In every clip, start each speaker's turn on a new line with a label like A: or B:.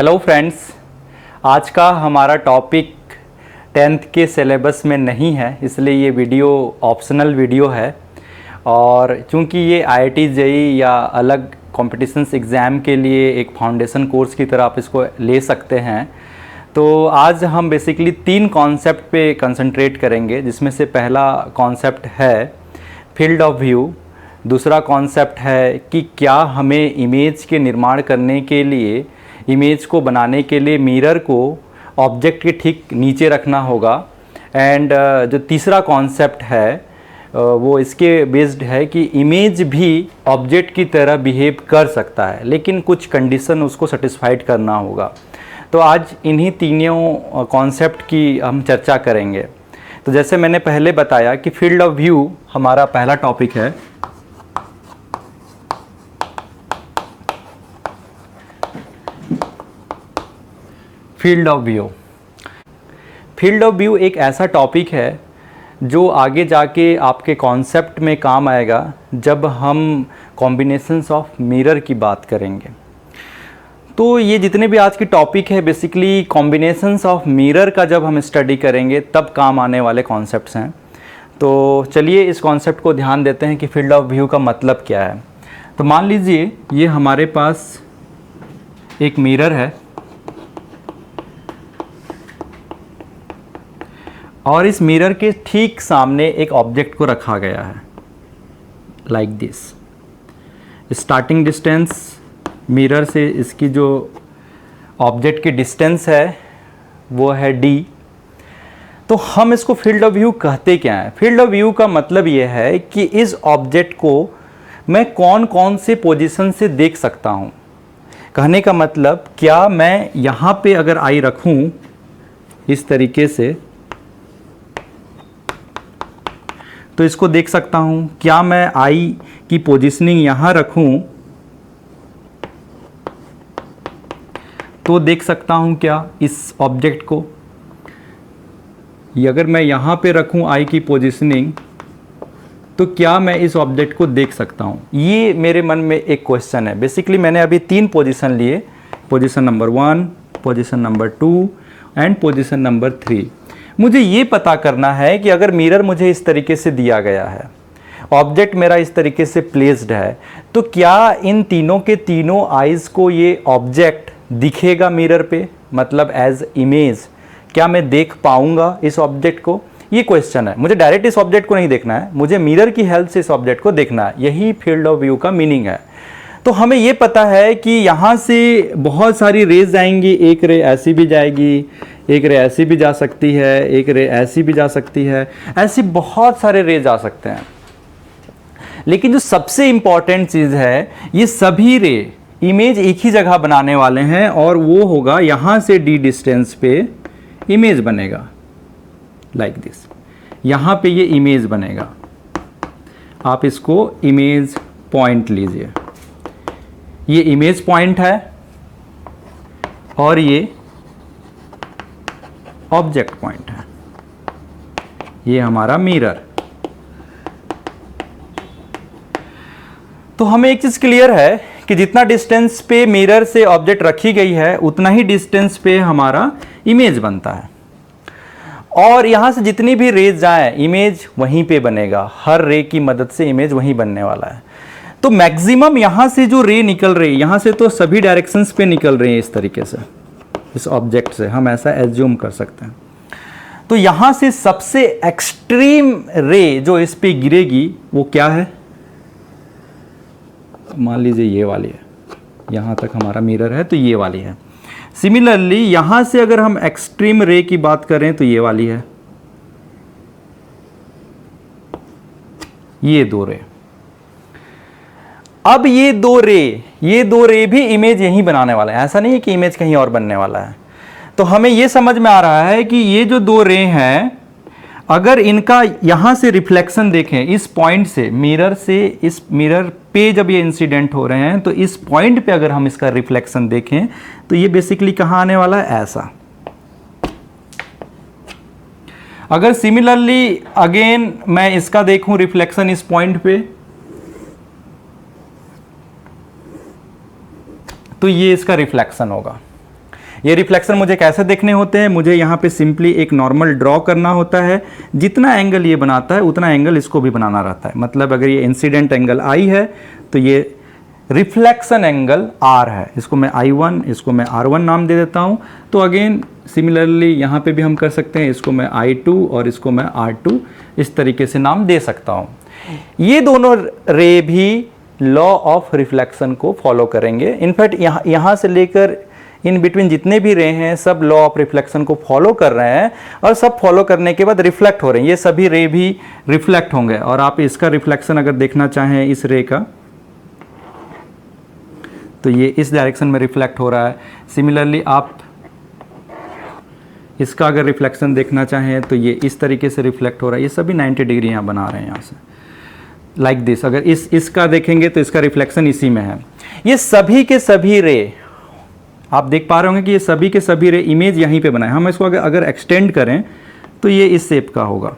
A: Hello friends, आज का हमारा टॉपिक 10th के सिलेबस में नहीं है, इसलिए ये वीडियो ऑप्शनल वीडियो है। और चूंकि ये IIT JEE या अलग कॉम्पिटिशन्स एग्ज़ाम के लिए एक फाउंडेशन कोर्स की तरह आप इसको ले सकते हैं, तो आज हम बेसिकली 3 कॉन्सेप्ट पे कंसंट्रेट करेंगे, जिसमें से पहला कॉन्सेप्ट है फील्ड ऑफ व्यू। दूसरा कॉन्सेप्ट है कि क्या हमें इमेज के निर्माण करने के लिए, इमेज को बनाने के लिए मिरर को ऑब्जेक्ट के ठीक नीचे रखना होगा। एंड जो तीसरा कॉन्सेप्ट है वो इसके बेस्ड है कि इमेज भी ऑब्जेक्ट की तरह बिहेव कर सकता है, लेकिन कुछ कंडीशन उसको सेटिस्फाइड करना होगा। तो आज इन्हीं तीनों कॉन्सेप्ट की हम चर्चा करेंगे। तो जैसे मैंने पहले बताया कि फील्ड ऑफ व्यू हमारा पहला टॉपिक है। Field of view. Field of view एक ऐसा टॉपिक है जो आगे जाके आपके कॉन्सेप्ट में काम आएगा जब हम कॉम्बिनेशंस ऑफ मिरर की बात करेंगे। तो ये जितने भी आज की टॉपिक है बेसिकली कॉम्बिनेशंस ऑफ मिरर का जब हम स्टडी करेंगे तब काम आने वाले कॉन्सेप्ट्स हैं। तो चलिए इस कॉन्सेप्ट को ध्यान देते हैं कि फील्ड ऑफ व्यू का मतलब क्या है। तो मान लीजिए ये हमारे पास एक मिरर है और इस मिरर के ठीक सामने एक ऑब्जेक्ट को रखा गया है, like this. Starting distance mirror से इसकी जो ऑब्जेक्ट की डिस्टेंस है वो है d। तो हम इसको फील्ड ऑफ व्यू कहते क्या है? फील्ड ऑफ व्यू का मतलब ये है कि इस ऑब्जेक्ट को मैं कौन कौन से पोजीशन से देख सकता हूँ। कहने का मतलब, क्या मैं यहाँ पे अगर आई रखूँ इस तरीके से तो इसको देख सकता हूँ। क्या मैं आई की पोजीशनिंग यहाँ रखूँ तो देख सकता हूँ क्या इस ऑब्जेक्ट को? ये अगर मैं यहाँ पे रखूँ आई की पोजीशनिंग तो क्या मैं इस ऑब्जेक्ट को देख सकता हूँ? ये मेरे मन में एक क्वेश्चन है। बेसिकली मैंने अभी 3 पोजीशन लिए, position number 1, position number 2 and position number 3। मुझे ये पता करना है कि अगर मिरर मुझे इस तरीके से दिया गया है, ऑब्जेक्ट मेरा इस तरीके से प्लेस्ड है, तो क्या इन तीनों के तीनों आइज़ को ये ऑब्जेक्ट दिखेगा मिरर पे, मतलब एज इमेज? क्या मैं देख पाऊंगा इस ऑब्जेक्ट को? ये क्वेश्चन है। मुझे डायरेक्ट इस ऑब्जेक्ट को नहीं देखना है, मुझे मिरर की हेल्प से इस ऑब्जेक्ट को देखना है। यही फील्ड ऑफ व्यू का मीनिंग है। तो हमें ये पता है कि यहाँ से बहुत सारी रेज आएंगी। एक रे ऐसी भी जाएगी, एक रे ऐसी भी जा सकती है, एक रे ऐसी भी जा सकती है, ऐसी बहुत सारे रे जा सकते हैं। लेकिन जो सबसे इंपॉर्टेंट चीज़ है, ये सभी रे इमेज एक ही जगह बनाने वाले हैं और वो होगा यहाँ से d डिस्टेंस पे इमेज बनेगा, लाइक दिस। यहाँ पे ये इमेज बनेगा। आप इसको इमेज पॉइंट लीजिए। ये इमेज पॉइंट है और ये ऑब्जेक्ट पॉइंट है। ये हमारा मिरर। तो हमें एक चीज क्लियर है कि जितना डिस्टेंस पे मिरर से ऑब्जेक्ट रखी गई है उतना ही डिस्टेंस पे हमारा इमेज बनता है। और यहां से जितनी भी रेज जाए इमेज वहीं पे बनेगा। हर रे की मदद से इमेज वहीं बनने वाला है। तो मैक्सिमम यहां से जो रे निकल रही है, यहां से तो सभी डायरेक्शंस पे निकल रही है इस तरीके से, इस ऑब्जेक्ट से हम ऐसा एज्यूम कर सकते हैं। तो यहां से सबसे एक्सट्रीम रे जो इस पे गिरेगी वो क्या है? मान लीजिए ये वाली है। यहां तक हमारा मिरर है तो ये वाली है। सिमिलरली यहां से अगर हम एक्सट्रीम रे की बात करें तो ये वाली है। ये 2 रे। अब ये दो रे भी इमेज यहीं बनाने वाला है। ऐसा नहीं है कि इमेज कहीं और बनने वाला है। तो हमें ये समझ में आ रहा है कि ये जो 2 रे हैं, अगर इनका यहां से रिफ्लेक्शन देखें इस पॉइंट से, मिरर से इस मिरर पे जब ये इंसिडेंट हो रहे हैं तो इस पॉइंट पे अगर हम इसका रिफ्लेक्शन देखें तो ये बेसिकली कहां आने वाला है? ऐसा। अगर सिमिलरली अगेन मैं इसका देखूं रिफ्लेक्शन इस पॉइंट पे, तो ये इसका रिफ्लेक्शन होगा। ये रिफ्लेक्शन मुझे कैसे देखने होते हैं, मुझे यहाँ पे सिंपली एक नॉर्मल ड्रॉ करना होता है, जितना एंगल ये बनाता है उतना एंगल इसको भी बनाना रहता है। मतलब अगर ये इंसिडेंट एंगल I है तो ये रिफ्लेक्शन एंगल R है, इसको मैं I1, इसको मैं R1 नाम दे देता हूँ। तो अगेन सिमिलरली यहाँ पे भी हम कर सकते हैं, इसको मैं I2 और इसको मैं R2 इस तरीके से नाम दे सकता हूँ। ये दोनों रे भी लॉ ऑफ रिफ्लेक्शन को फॉलो करेंगे। इनफैक्ट यहाँ से लेकर इन बिटवीन जितने भी रे हैं सब लॉ ऑफ रिफ्लेक्शन को फॉलो कर रहे हैं, और सब फॉलो करने के बाद रिफ्लेक्ट हो रहे हैं। ये सभी रे भी रिफ्लेक्ट होंगे, और आप इसका रिफ्लेक्शन अगर देखना चाहें इस रे का, तो ये इस डायरेक्शन में रिफ्लेक्ट हो रहा है। सिमिलरली आप इसका अगर रिफ्लेक्शन देखना चाहें तो ये इस तरीके से रिफ्लेक्ट हो रहा है। ये सभी 90 डिग्री यहाँ बना रहे हैं यहाँ से, लाइक दिस। अगर इसका देखेंगे तो इसका रिफ्लेक्शन इसी में है। ये सभी के सभी रे आप देख पा रहे होंगे कि ये सभी के सभी रे इमेज यहीं पे बनाए। हम इसको अगर एक्सटेंड करें तो ये इस शेप का होगा।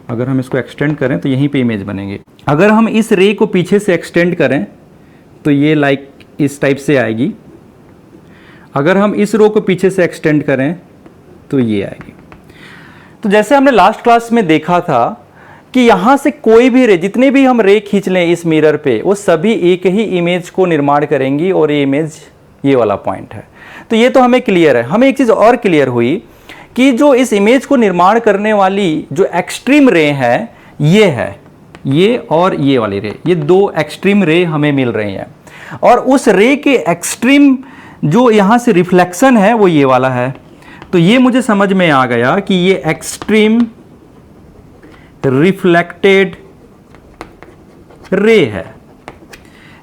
A: अगर हम इसको एक्सटेंड करें तो यहीं पे इमेज बनेंगे। अगर हम इस रे को पीछे से एक्सटेंड करें तो ये लाइक इस टाइप से आएगी। अगर हम इस रो को पीछे से एक्सटेंड करें तो ये आएगी। तो जैसे हमने लास्ट क्लास में देखा था कि यहां से कोई भी रे, जितने भी हम रे खींच लें इस मिरर पे, वो सभी एक ही इमेज को निर्माण करेंगी, और ये इमेज ये वाला पॉइंट है। तो ये तो हमें क्लियर है। हमें एक चीज और क्लियर हुई कि जो इस इमेज को निर्माण करने वाली जो एक्सट्रीम रे है, ये है, ये और ये वाली रे, ये दो एक्सट्रीम रे हमें मिल रही हैं। और उस रे के एक्सट्रीम जो यहां से रिफ्लेक्शन है वो ये वाला है। तो ये मुझे समझ में आ गया कि ये एक्सट्रीम रिफ्लेक्टेड रे है,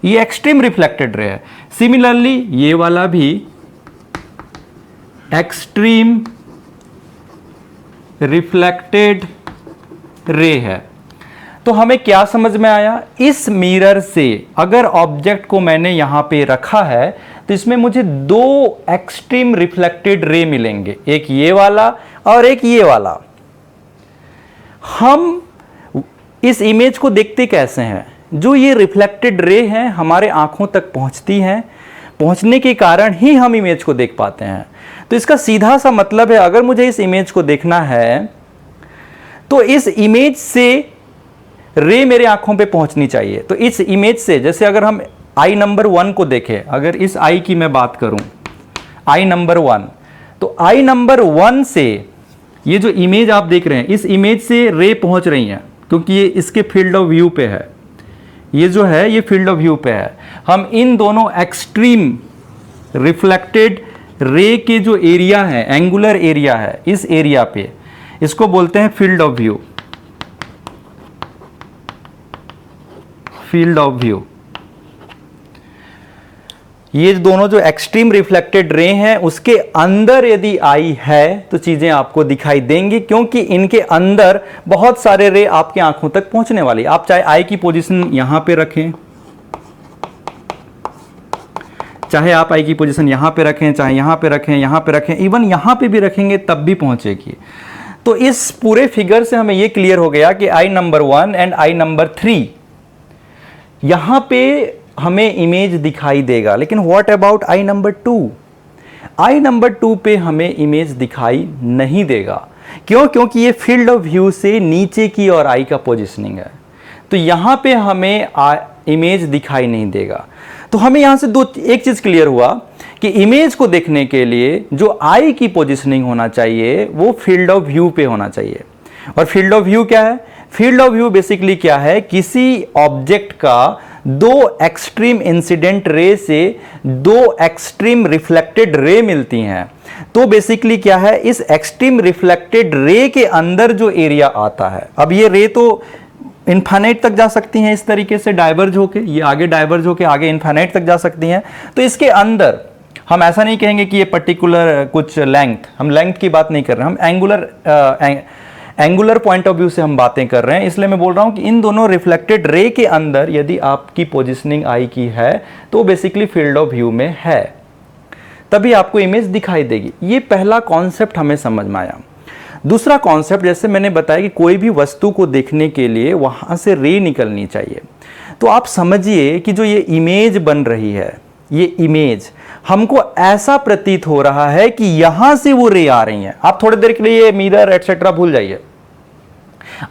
A: ये एक्सट्रीम रिफ्लेक्टेड रे है। सिमिलरली ये वाला भी एक्सट्रीम रिफ्लेक्टेड रे है। तो हमें क्या समझ में आया, इस मिरर से अगर ऑब्जेक्ट को मैंने यहां पे रखा है तो इसमें मुझे दो एक्सट्रीम रिफ्लेक्टेड रे मिलेंगे, एक ये वाला और एक ये वाला। हम इस इमेज को देखते कैसे हैं, जो ये रिफ्लेक्टेड रे हैं हमारे आंखों तक पहुंचती हैं, पहुंचने के कारण ही हम इमेज को देख पाते हैं। तो इसका सीधा सा मतलब है, अगर मुझे इस इमेज को देखना है तो इस इमेज से रे मेरे आंखों पे पहुंचनी चाहिए। तो इस इमेज से, जैसे अगर हम आई नंबर 1 को देखें, अगर इस आई की मैं बात करूं, आई नंबर 1, तो आई नंबर 1 से ये जो इमेज आप देख रहे हैं, इस इमेज से रे पहुंच रही हैं, क्योंकि ये इसके फील्ड ऑफ व्यू पे है। ये जो है ये फील्ड ऑफ व्यू पे है। हम इन दोनों एक्सट्रीम रिफ्लेक्टेड रे के जो एरिया है, एंगुलर एरिया है, इस एरिया पे इसको बोलते हैं field of view, field of view. ये दोनों जो एक्सट्रीम रिफ्लेक्टेड रे हैं उसके अंदर यदि आई है तो चीजें आपको दिखाई देंगी, क्योंकि इनके अंदर बहुत सारे रे आपकी आंखों तक पहुंचने वाली। आप चाहे आई की पोजीशन यहां पे रखें, चाहे आप आई की पोजीशन यहां पे रखें, चाहे यहां पे रखें, यहां पे रखें, इवन यहां पे भी रखेंगे तब भी पहुंचेगी। तो इस पूरे फिगर से हमें यह क्लियर हो गया कि आई नंबर 1 एंड आई नंबर 3 यहां पे हमें इमेज दिखाई देगा। लेकिन what about I number 2? I number 2 पे हमें इमेज दिखाई नहीं देगा। क्यों? क्योंकि ये फील्ड ऑफ व्यू से नीचे की और आई का पोजीशनिंग है, तो यहां पे हमें इमेज दिखाई नहीं देगा। तो हमें यहां से एक चीज क्लियर हुआ कि इमेज को देखने के लिए जो आई की पोजीशनिंग होना चाहिए वो फील्ड ऑफ व्यू पे होना चाहिए। और फील्ड ऑफ व्यू क्या है? फील्ड ऑफ व्यू बेसिकली क्या है? किसी ऑब्जेक्ट का दो एक्सट्रीम इंसिडेंट रे से दो एक्सट्रीम रिफ्लेक्टेड रे मिलती हैं। तो बेसिकली क्या है, इस एक्सट्रीम रिफ्लेक्टेड रे के अंदर जो एरिया आता है, अब ये रे तो इनफाइनाइट तक जा सकती हैं इस तरीके से डाइवर्ज होके, ये आगे डाइवर्ज होके आगे इनफाइनाइट तक जा सकती हैं। तो इसके अंदर हम ऐसा नहीं कहेंगे कि ये पर्टिकुलर कुछ लेंथ, हम लेंथ की बात नहीं कर रहे, हम एंगुलर पॉइंट ऑफ व्यू से हम बातें कर रहे हैं। इसलिए मैं बोल रहा हूं कि इन दोनों रिफ्लेक्टेड रे के अंदर यदि आपकी पोजीशनिंग आई की है तो बेसिकली फील्ड ऑफ व्यू में है, तभी आपको इमेज दिखाई देगी। ये पहला कॉन्सेप्ट हमें समझ में आया। दूसरा कॉन्सेप्ट, जैसे मैंने बताया कि कोई भी वस्तु को देखने के लिए वहां से रे निकलनी चाहिए। तो आप समझिए कि जो ये इमेज बन रही है, ये इमेज, हमको ऐसा प्रतीत हो रहा है कि यहां से वो रे आ रही हैं। आप थोड़ी देर के लिए ये मिरर एटसेट्रा भूल जाइए,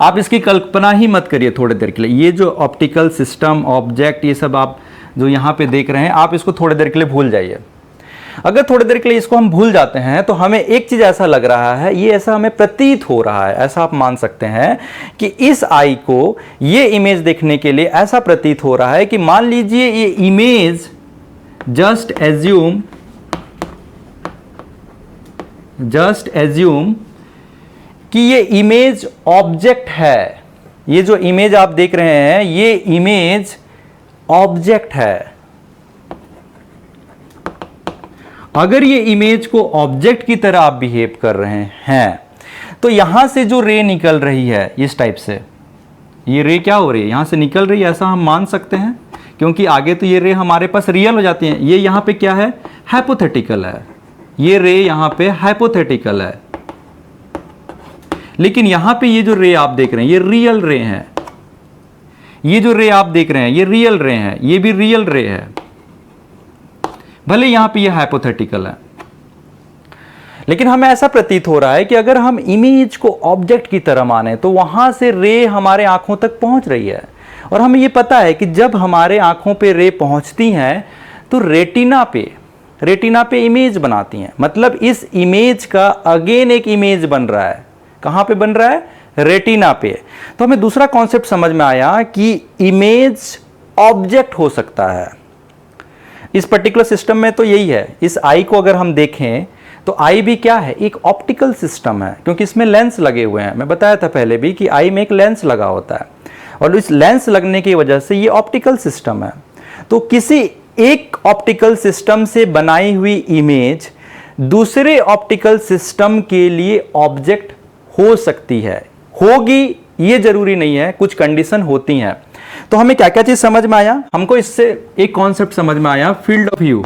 A: आप इसकी कल्पना ही मत करिए थोड़ी देर के लिए। ये जो ऑप्टिकल सिस्टम, ऑब्जेक्ट, ये सब आप जो यहां पे देख रहे हैं, आप इसको थोड़ी देर के लिए भूल जाइए। अगर थोड़ी देर के लिए इसको हम भूल जाते हैं तो हमें एक चीज ऐसा लग रहा है, ये ऐसा हमें प्रतीत हो रहा है, ऐसा आप मान सकते हैं कि इस आई को ये इमेज देखने के लिए ऐसा प्रतीत हो रहा है कि मान लीजिए ये इमेज, जस्ट एज्यूम कि ये इमेज ऑब्जेक्ट है। ये जो इमेज आप देख रहे हैं, ये इमेज ऑब्जेक्ट है। अगर ये इमेज को ऑब्जेक्ट की तरह आप बिहेव कर रहे हैं तो यहां से जो रे निकल रही है इस टाइप से, ये रे क्या हो रही है, यहां से निकल रही है, ऐसा हम मान सकते हैं, क्योंकि आगे तो ये रे हमारे पास रियल हो जाती हैं। ये यहां पे क्या है, हाइपोथेटिकल है, ये रे यहां पे हाइपोथेटिकल है। लेकिन यहां पे ये जो रे आप देख रहे हैं, ये रियल रे हैं। ये जो रे आप देख रहे हैं, ये रियल रे हैं, ये भी रियल रे है, भले यहां पे ये हाइपोथेटिकल है। लेकिन हमें ऐसा प्रतीत हो रहा है कि अगर हम इमेज को ऑब्जेक्ट की तरह माने तो वहां से रे हमारे आंखों तक पहुंच रही है। और हमें ये पता है कि जब हमारे आंखों पे रे पहुंचती हैं तो रेटिना पे इमेज बनाती हैं। मतलब इस इमेज का अगेन एक इमेज बन रहा है। कहां पे बन रहा है, रेटिना पे। तो हमें दूसरा कॉन्सेप्ट समझ में आया कि इमेज ऑब्जेक्ट हो सकता है। इस पर्टिकुलर सिस्टम में तो यही है। इस आई को अगर हम देखें तो आई भी क्या है, एक ऑप्टिकल सिस्टम है, क्योंकि इसमें लेंस लगे हुए हैं। मैं बताया था पहले भी कि आई में एक लेंस लगा होता है, और इस लेंस लगने की वजह से ये ऑप्टिकल सिस्टम है। तो किसी एक ऑप्टिकल सिस्टम से बनाई हुई इमेज दूसरे ऑप्टिकल सिस्टम के लिए ऑब्जेक्ट हो सकती है। होगी ये जरूरी नहीं है, कुछ कंडीशन होती हैं। तो हमें क्या क्या चीज समझ में आया, हमको इससे एक कॉन्सेप्ट समझ में आया, field of view.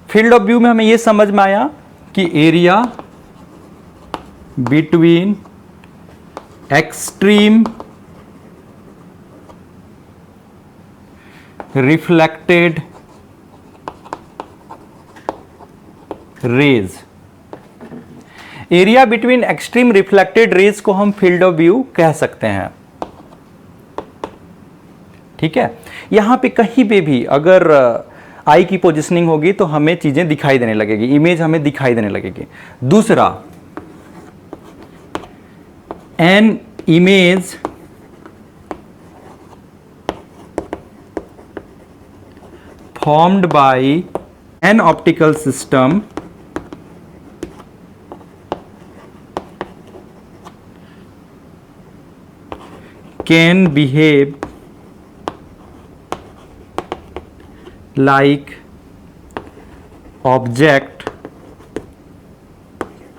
A: Field of view में हमें यह समझ में आया कि area between extreme reflected raise, area between extreme reflected raise को हम फील्ड ऑफ व्यू कह सकते हैं। ठीक है, यहां पे कहीं पे भी अगर आई की पोजिशनिंग होगी तो हमें चीजें दिखाई देने लगेगी, इमेज हमें दिखाई देने लगेगी। दूसरा, an image formed by an optical system can behave like object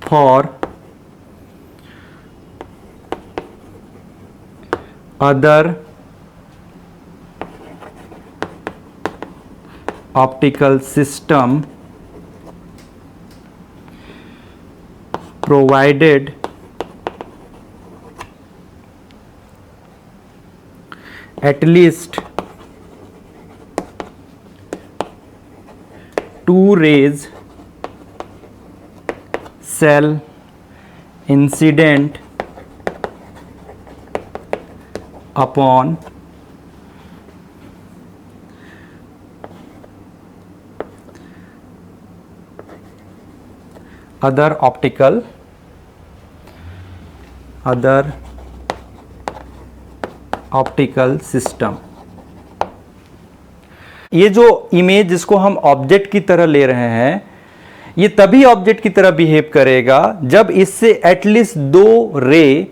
A: for other optical system provided at least two rays cell incident upon other optical system. ये जो इमेज जिसको हम ऑब्जेक्ट की तरह ले रहे हैं, ये तभी ऑब्जेक्ट की तरह बिहेव करेगा जब इससे एटलीस्ट दो रे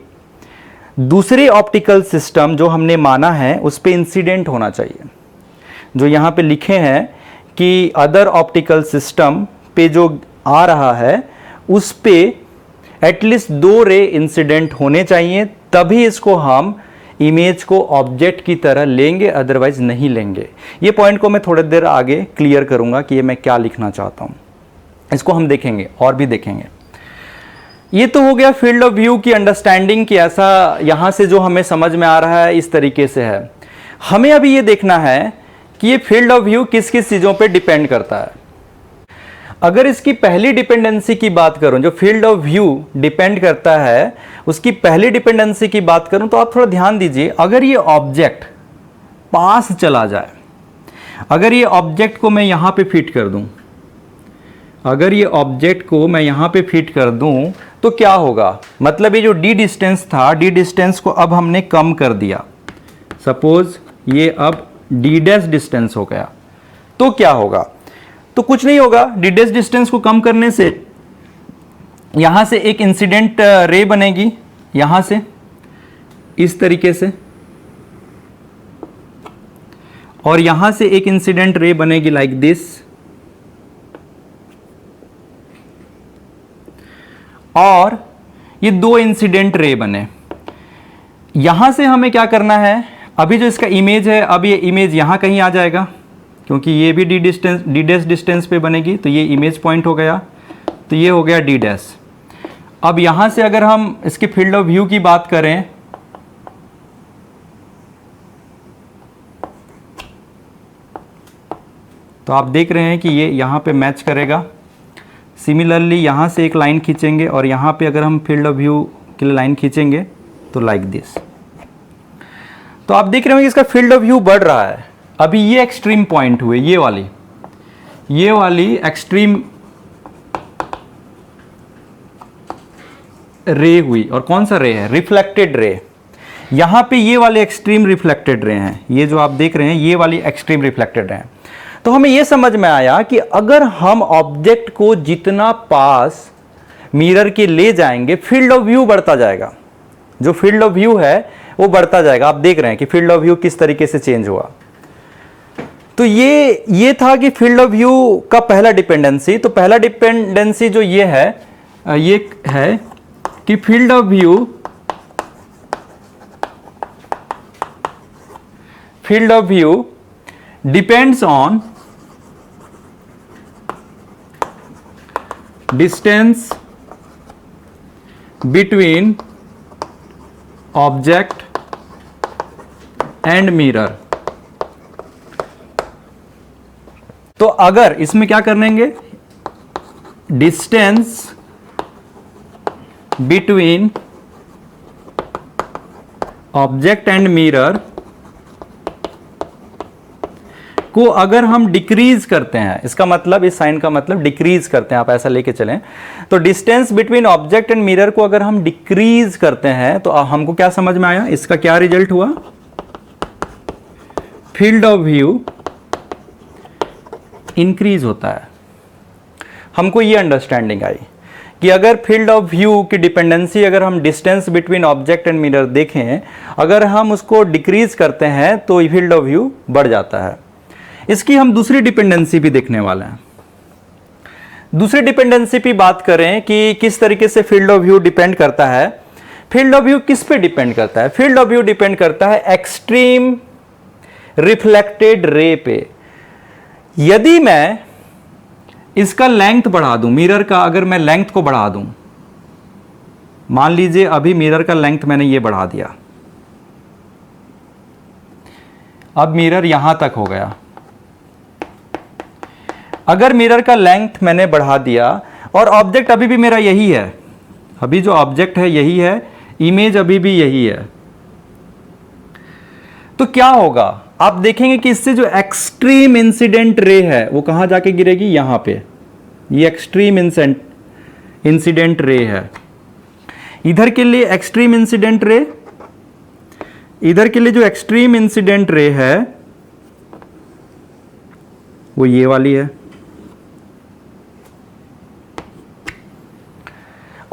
A: दूसरे ऑप्टिकल सिस्टम जो हमने माना है उस पे इंसिडेंट होना चाहिए। जो यहां पे लिखे हैं कि अदर ऑप्टिकल सिस्टम पे जो आ रहा है उस पे एटलीस्ट दो रे इंसिडेंट होने चाहिए, तभी इसको हम इमेज को ऑब्जेक्ट की तरह लेंगे, अदरवाइज नहीं लेंगे। ये पॉइंट को मैं थोड़ी देर आगे क्लियर करूंगा कि ये मैं क्या लिखना चाहता हूं। इसको हम देखेंगे और भी देखेंगे। ये तो हो गया फील्ड ऑफ व्यू की अंडरस्टैंडिंग की, ऐसा यहां से जो हमें समझ में आ रहा है इस तरीके से है। हमें अभी ये देखना है कि ये फील्ड ऑफ व्यू किस किस चीजों पे डिपेंड करता है। अगर इसकी पहली डिपेंडेंसी की बात करूं, जो फील्ड ऑफ व्यू डिपेंड करता है उसकी पहली डिपेंडेंसी की बात करूं, तो आप थोड़ा ध्यान दीजिए। अगर ये ऑब्जेक्ट पास चला जाए, अगर ये ऑब्जेक्ट को मैं यहां पे फिट कर दूं, अगर ये ऑब्जेक्ट को मैं यहां पे फिट कर दूं तो क्या होगा? मतलब ये जो डी डिस्टेंस था, डी डिस्टेंस को अब हमने कम कर दिया। सपोज ये अब डी डैश डिस्टेंस हो गया, तो क्या होगा? तो कुछ नहीं होगा। डी डैश डिस्टेंस को कम करने से यहां से एक इंसिडेंट रे बनेगी, यहां से इस तरीके से, और यहां से एक इंसिडेंट रे बनेगी लाइक दिस, और ये दो इंसिडेंट रे बने। यहां से हमें क्या करना है? अभी जो इसका इमेज है, अब ये इमेज यहां कहीं आ जाएगा, क्योंकि ये भी डी डैश डिस्टेंस पे बनेगी, तो ये इमेज पॉइंट हो गया, तो ये हो गया डी डैश। अब यहां से अगर हम इसके फील्ड ऑफ व्यू की बात करें, तो आप देख रहे हैं कि ये यहां पे मैच करेगा। सिमिलरली यहां से एक लाइन खींचेंगे और यहां पे अगर हम फील्ड ऑफ व्यू के लिए लाइन खींचेंगे तो लाइक दिस। तो आप देख रहे हो कि इसका फील्ड ऑफ व्यू बढ़ रहा है। अभी ये एक्सट्रीम पॉइंट हुए, ये वाली एक्सट्रीम रे हुई, और कौन सा रे है? Reflected ray. यहां पे ये वाले एक्सट्रीम रिफ्लेक्टेड रे हैं, ये जो आप देख रहे हैं ये वाली एक्सट्रीम रिफ्लेक्टेड रे हैं। तो हमें यह समझ में आया कि अगर हम ऑब्जेक्ट को जितना पास मिरर के ले जाएंगे, फील्ड ऑफ व्यू बढ़ता जाएगा। जो फील्ड ऑफ व्यू है वो बढ़ता जाएगा। आप देख रहे हैं कि फील्ड ऑफ व्यू किस तरीके से चेंज हुआ। तो ये था कि फील्ड ऑफ व्यू का पहला डिपेंडेंसी। तो पहला डिपेंडेंसी जो ये है कि field of view depends on distance between object and mirror. तो अगर इसमें क्या करेंगे? Distance between object and mirror को अगर हम डिक्रीज करते हैं, इसका मतलब इस साइन का मतलब डिक्रीज करते हैं, आप ऐसा लेके चलें, तो distance between object and mirror को अगर हम डिक्रीज करते हैं तो हमको क्या समझ में आया? इसका क्या रिजल्ट हुआ? फील्ड ऑफ व्यू इंक्रीज होता है। हमको ये अंडरस्टैंडिंग आई कि अगर फील्ड ऑफ व्यू की डिपेंडेंसी, अगर हम distance between object and mirror देखें, अगर हम उसको डिक्रीज करते हैं तो फील्ड ऑफ व्यू बढ़ जाता है। इसकी हम दूसरी डिपेंडेंसी भी देखने वाले हैं। दूसरी डिपेंडेंसी पे बात करें कि किस तरीके से फील्ड ऑफ व्यू डिपेंड करता है। फील्ड ऑफ व्यू किस पे डिपेंड करता है? फील्ड ऑफ व्यू डिपेंड करता है एक्सट्रीम रिफ्लेक्टेड रे पे। यदि मैं इसका लेंथ बढ़ा दूं, मिरर का अगर मैं लेंथ को बढ़ा दूं, मान लीजिए अभी मिरर का लेंथ मैंने ये बढ़ा दिया, अब मिरर यहां तक हो गया। अगर मिरर का लेंथ मैंने बढ़ा दिया और ऑब्जेक्ट अभी भी मेरा यही है, अभी जो ऑब्जेक्ट है यही है, इमेज अभी भी यही है, तो क्या होगा? आप देखेंगे कि इससे जो एक्सट्रीम इंसिडेंट रे है वो कहां जाके गिरेगी? यहां पे। ये एक्सट्रीम इंसिडेंट रे है। इधर के लिए एक्सट्रीम इंसिडेंट रे, इधर के लिए जो एक्सट्रीम इंसिडेंट रे है वो ये वाली है।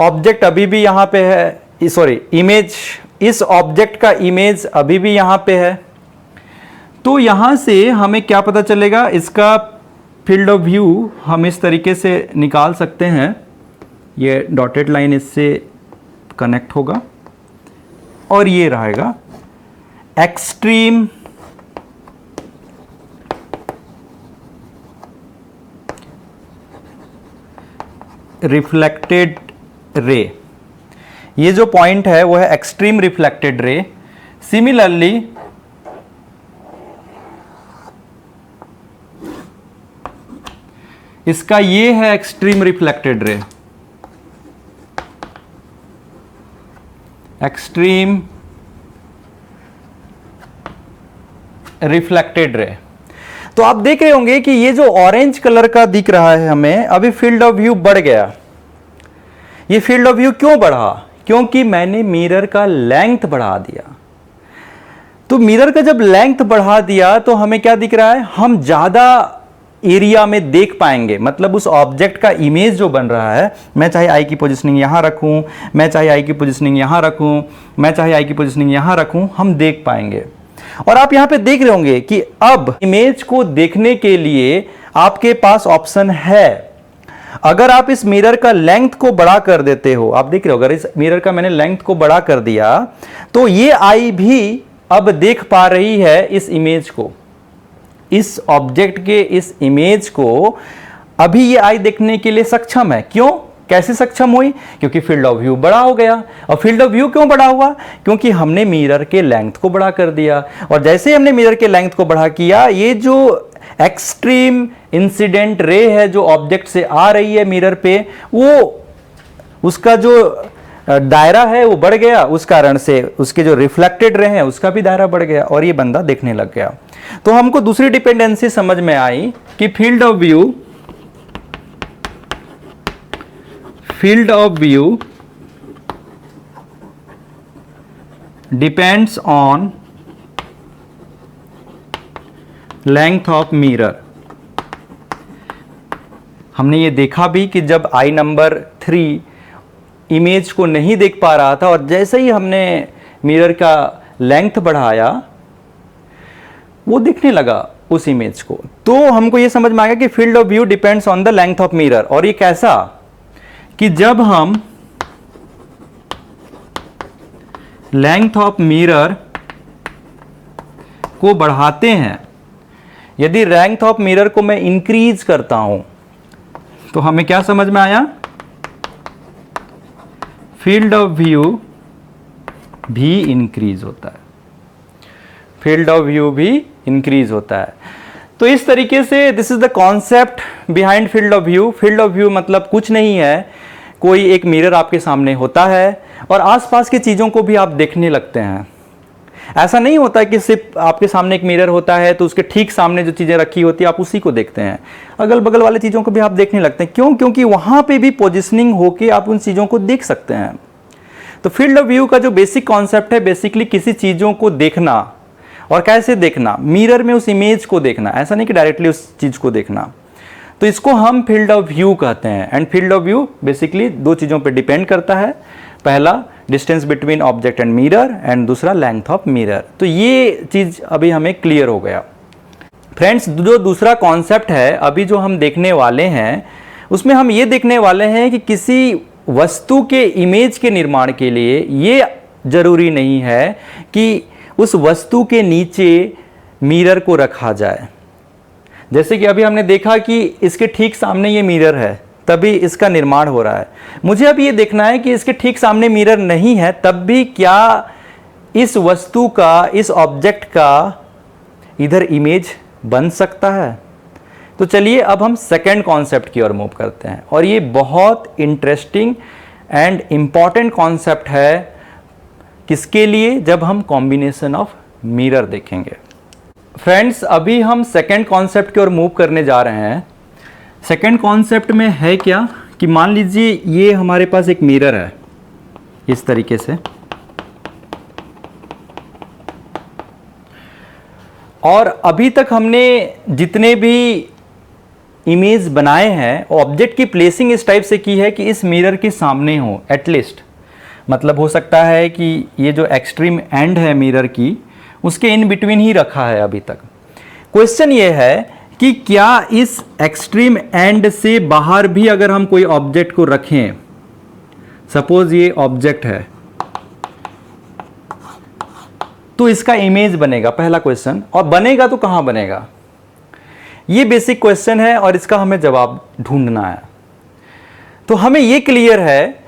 A: ऑब्जेक्ट अभी भी यहां पे है, सॉरी इमेज, इस ऑब्जेक्ट का इमेज अभी भी यहां पे है। तो यहां से हमें क्या पता चलेगा? इसका फील्ड ऑफ व्यू हम इस तरीके से निकाल सकते हैं। ये डॉटेड लाइन इससे कनेक्ट होगा और ये रहेगा एक्सट्रीम रिफ्लेक्टेड रे। ये जो पॉइंट है वो है एक्सट्रीम रिफ्लेक्टेड रे। सिमिलरली इसका ये है extreme reflected ray, extreme reflected ray. तो आप देख रहे होंगे कि ये जो ऑरेंज कलर का दिख रहा है हमें, अभी फील्ड ऑफ व्यू बढ़ गया। ये फील्ड ऑफ व्यू क्यों बढ़ा? क्योंकि मैंने मिरर का लेंथ बढ़ा दिया। तो मिरर का जब लेंथ बढ़ा दिया तो हमें क्या दिख रहा है, हम ज्यादा एरिया में देख पाएंगे। मतलब उस ऑब्जेक्ट का इमेज जो बन रहा है, मैं चाहे आई की पोजीशनिंग यहां रखूं, मैं चाहे आई की पोजीशनिंग यहां रखूं, मैं चाहे आई की पोजीशनिंग यहां रखूं, हम देख पाएंगे। और आप यहां पे देख रहे होंगे कि अब इमेज को देखने के लिए आपके पास ऑप्शन है। अगर आप इस मिरर का लेंथ को बड़ा कर देते हो, आप देख रहे हो, अगर इस मिरर का मैंने लेंथ को बड़ा कर दिया तो ये आई भी अब देख पा रही है इस इमेज को, इस ऑब्जेक्ट के इस इमेज को अभी ये आई देखने के लिए सक्षम है। क्यों? कैसे सक्षम हुई? क्योंकि फील्ड ऑफ व्यू बड़ा हो गया। और फील्ड ऑफ व्यू क्यों बड़ा हुआ? क्योंकि हमने मिरर के लेंथ को बड़ा कर दिया। और जैसे ही हमने मिरर के लेंथ को बड़ा किया, ये जो एक्सट्रीम इंसिडेंट रे है जो ऑब्जेक्ट से आ रही है मिरर पे, वो उसका जो दायरा है वो बढ़ गया। उस कारण से उसके जो रिफ्लेक्टेड रे हैं उसका भी दायरा बढ़ गया और ये बंदा देखने लग गया। तो हमको दूसरी डिपेंडेंसी समझ में आई कि field of view depends on length of mirror. हमने ये देखा भी कि जब आई नंबर 3 इमेज को नहीं देख पा रहा था और जैसे ही हमने मिरर का लेंथ बढ़ाया वो दिखने लगा उस इमेज को। तो हमको ये समझ में आ गया कि field of view depends on the length of mirror. और ये कैसा? कि जब हम लेंथ ऑफ मिरर को बढ़ाते हैं, यदि लेंथ ऑफ मिरर को मैं इंक्रीज करता हूं तो हमें क्या समझ में आया? फील्ड ऑफ व्यू भी इंक्रीज होता है, फील्ड ऑफ व्यू भी इंक्रीज होता है। तो इस तरीके से this is the concept behind field of view. Field of view मतलब कुछ नहीं है, कोई एक मिरर आपके सामने होता है और आसपास की चीजों को भी आप देखने लगते हैं। ऐसा नहीं होता कि सिर्फ आपके सामने एक मिरर होता है तो उसके ठीक सामने जो चीजें रखी होती है आप उसी को देखते हैं, अगल बगल वाले चीजों को भी आप देखने लगते हैं। क्यों? क्योंकि वहां पे भी पोजीशनिंग होके आप उन चीजों को देख सकते हैं। तो फील्ड ऑफ व्यू का जो बेसिक कॉन्सेप्ट है, बेसिकली किसी चीजों को देखना। और कैसे देखना? मिरर में उस इमेज को देखना, ऐसा नहीं कि डायरेक्टली उस चीज को देखना। तो इसको हम फील्ड ऑफ व्यू कहते हैं। And field of view basically दो चीजों पे डिपेंड करता है। पहला distance between object and mirror, and दूसरा लेंथ ऑफ मिरर। तो ये चीज अभी हमें क्लियर हो गया। फ्रेंड्स, जो दूसरा कॉन्सेप्ट है अभी जो हम देखने वाले हैं, उसमें हम ये देखने वाले हैं कि किसी वस्तु के इमेज के निर्माण के लिए ये जरूरी नहीं है कि उस वस्तु के नीचे मिरर को रखा जाए। जैसे कि अभी हमने देखा कि इसके ठीक सामने ये मिरर है, तभी इसका निर्माण हो रहा है। मुझे अब ये देखना है कि इसके ठीक सामने मिरर नहीं है, तब भी क्या इस वस्तु का, इस ऑब्जेक्ट का इधर इमेज बन सकता है? तो चलिए अब हम सेकंड कॉन्सेप्ट की ओर मूव करते हैं। और ये बहुत इंटरेस्टिंग एंड इंपॉर्टेंट कॉन्सेप्ट है। किसके लिए? जब हम कॉम्बिनेशन ऑफ मिरर देखेंगे। फ्रेंड्स, अभी हम सेकंड कॉन्सेप्ट की ओर मूव करने जा रहे हैं। सेकंड कॉन्सेप्ट में है क्या कि मान लीजिए ये हमारे पास एक मिरर है इस तरीके से, और अभी तक हमने जितने भी इमेज बनाए हैं ऑब्जेक्ट की प्लेसिंग इस टाइप से की है कि इस मिरर के सामने हो एटलीस्ट। मतलब हो सकता है कि ये जो एक्सट्रीम एंड है मिरर की, उसके इन बिटवीन ही रखा है अभी तक। क्वेश्चन ये है कि क्या इस एक्सट्रीम एंड से बाहर भी अगर हम कोई ऑब्जेक्ट को रखें, सपोज ये ऑब्जेक्ट है, तो इसका इमेज बनेगा? पहला क्वेश्चन। और बनेगा तो कहां बनेगा? ये बेसिक क्वेश्चन है और इसका हमें जवाब ढूंढना है। तो हमें ये क्लियर है,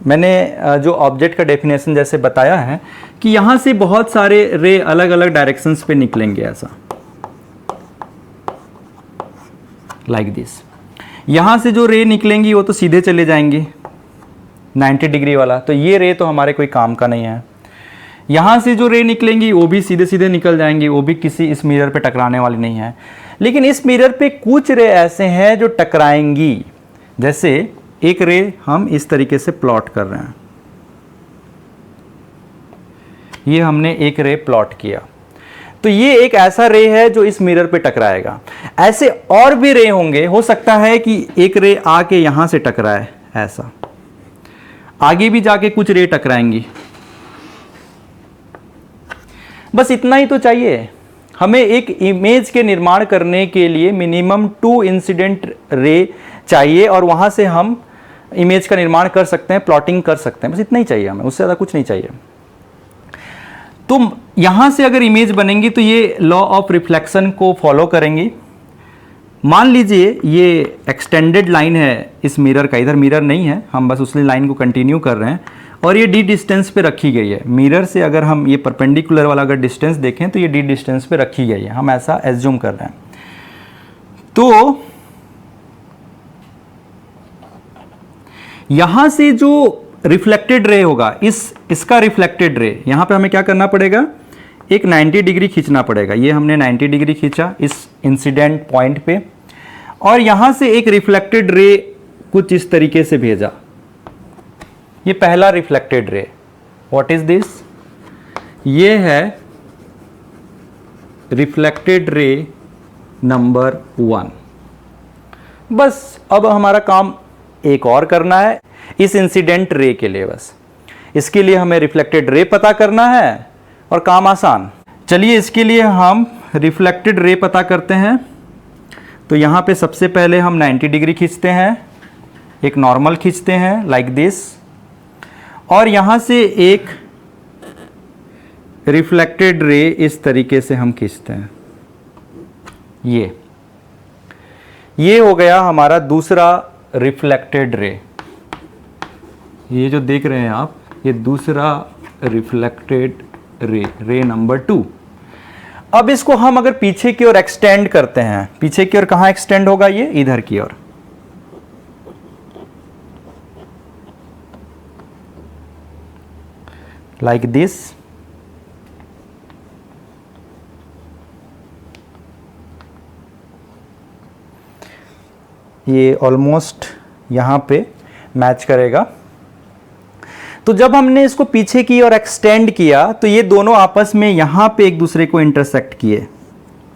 A: मैंने जो ऑब्जेक्ट का डेफिनेशन जैसे बताया है कि यहाँ से बहुत सारे रे अलग अलग डायरेक्शंस पे निकलेंगे, ऐसा लाइक दिस। यहाँ से जो रे निकलेंगी वो तो सीधे चले जाएंगी 90 डिग्री वाला, तो ये रे तो हमारे कोई काम का नहीं है। यहाँ से जो रे निकलेंगी वो भी सीधे सीधे निकल जाएंगी, वो भी किसी इस मिरर पे टकराने वाली नहीं है। लेकिन इस मिरर पे कुछ रे ऐसे हैं जो टकराएंगी। जैसे एक रे हम इस तरीके से प्लॉट कर रहे हैं, ये हमने एक रे प्लॉट किया, तो ये एक ऐसा रे है जो इस मिरर पे टकराएगा। ऐसे और भी रे होंगे, हो सकता है कि एक रे आके यहां से टकराए, ऐसा आगे भी जाके कुछ रे टकराएंगी। बस इतना ही तो चाहिए हमें। एक इमेज के निर्माण करने के लिए मिनिमम 2 इंसिडेंट रे चाहिए और वहां से हम इमेज का निर्माण कर सकते हैं, प्लॉटिंग कर सकते हैं। बस इतना ही चाहिए हमें, उससे ज़्यादा कुछ नहीं चाहिए। तो यहां से अगर इमेज बनेंगी तो ये लॉ ऑफ रिफ्लेक्शन को फॉलो करेंगी। मान लीजिए ये एक्सटेंडेड लाइन है इस मिरर का, इधर मिरर नहीं है, हम बस उस लाइन को कंटिन्यू कर रहे हैं और ये डी डिस्टेंस पे रखी गई है। मिरर से अगर हम ये परपेंडिकुलर वाला अगर डिस्टेंस देखें तो ये डी डिस्टेंस पे रखी गई है, हम ऐसा एज्यूम कर रहे हैं। तो यहां से जो रिफ्लेक्टेड रे होगा, इसका रिफ्लेक्टेड रे, यहां पे हमें क्या करना पड़ेगा, एक 90 डिग्री खींचना पड़ेगा। ये हमने 90 डिग्री खींचा इस इंसिडेंट पॉइंट पे और यहां से एक रिफ्लेक्टेड रे कुछ इस तरीके से भेजा। ये पहला reflected ray, what is this, ये है रिफ्लेक्टेड रे नंबर 1। बस अब हमारा काम एक और करना है इस इंसिडेंट रे के लिए। बस इसके लिए हमें रिफ्लेक्टेड रे पता करना है और काम आसान। चलिए इसके लिए हम रिफ्लेक्टेड रे पता करते हैं। तो यहाँ पे सबसे पहले हम 90 डिग्री खींचते हैं, एक नॉर्मल खींचते हैं लाइक दिस, और यहाँ से एक रिफ्लेक्टेड रे इस तरीके से हम खींचते हैं। ये हो गया हमारा दूसरा रिफ्लेक्टेड रे। ये जो देख रहे हैं आप, ये दूसरा रिफ्लेक्टेड रे नंबर 2। अब इसको हम अगर पीछे की ओर एक्सटेंड करते हैं, पीछे की ओर कहां एक्सटेंड होगा, ये इधर की ओर। Like this. ये ऑलमोस्ट यहां पे मैच करेगा। तो जब हमने इसको पीछे की ओर एक्सटेंड किया तो ये दोनों आपस में यहां पे एक दूसरे को इंटरसेक्ट किए,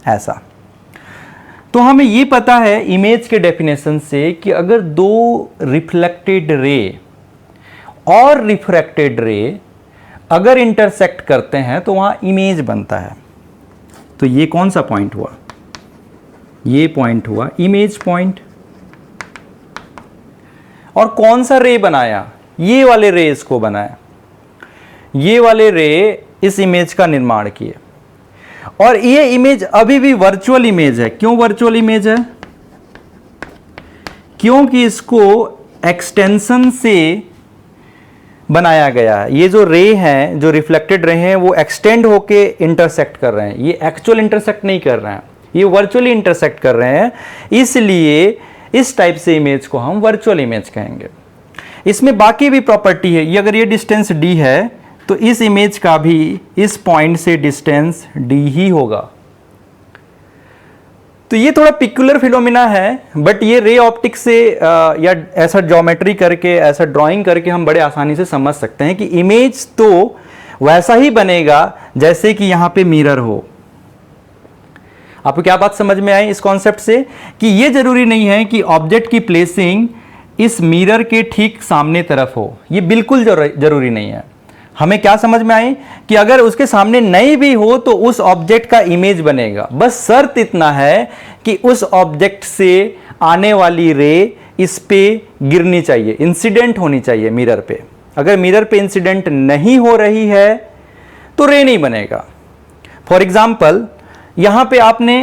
A: ऐसा। तो हमें ये पता है इमेज के डेफिनेशन से कि अगर दो रिफ्लेक्टेड रे और रिफ्रैक्टेड रे अगर इंटरसेक्ट करते हैं तो वहां इमेज बनता है। तो ये कौन सा पॉइंट हुआ, ये पॉइंट हुआ इमेज पॉइंट। और कौन सा रे बनाया, ये वाले रे इसको बनाया, ये वाले रे इस इमेज का निर्माण किए। और ये इमेज अभी भी वर्चुअल इमेज है। क्यों वर्चुअल इमेज है, क्योंकि इसको एक्सटेंशन से बनाया गया है। ये जो रे हैं, जो रिफ्लेक्टेड रे हैं, वो एक्सटेंड होके इंटरसेक्ट कर रहे हैं। ये एक्चुअल इंटरसेक्ट नहीं कर रहे हैं, ये वर्चुअली इंटरसेक्ट कर रहे हैं। इसलिए इस टाइप से इमेज को हम वर्चुअल इमेज कहेंगे। इसमें बाकी भी प्रॉपर्टी है। ये अगर ये डिस्टेंस d है तो इस इमेज का भी इस पॉइंट से डिस्टेंस d ही होगा। तो ये थोड़ा पिक्युलर फिनोमिना है, बट ये रे ऑप्टिक्स से या ऐसा ज्योमेट्री करके, ऐसा ड्राइंग करके हम बड़े आसानी से समझ सकते हैं कि इमेज तो वैसा ही बनेगा जैसे कि यहां पे मिरर हो। आपको क्या बात समझ में आई इस कॉन्सेप्ट से, कि ये जरूरी नहीं है कि ऑब्जेक्ट की प्लेसिंग इस मिरर के ठीक सामने तरफ हो, ये बिल्कुल जरूरी नहीं है। हमें क्या समझ में आई कि अगर उसके सामने नहीं भी हो तो उस ऑब्जेक्ट का इमेज बनेगा। बस शर्त इतना है कि उस ऑब्जेक्ट से आने वाली रे इस पे गिरनी चाहिए, इंसिडेंट होनी चाहिए मिरर पे। अगर मिरर पे इंसिडेंट नहीं हो रही है तो रे नहीं बनेगा। फॉर एग्जाम्पल, यहां पे आपने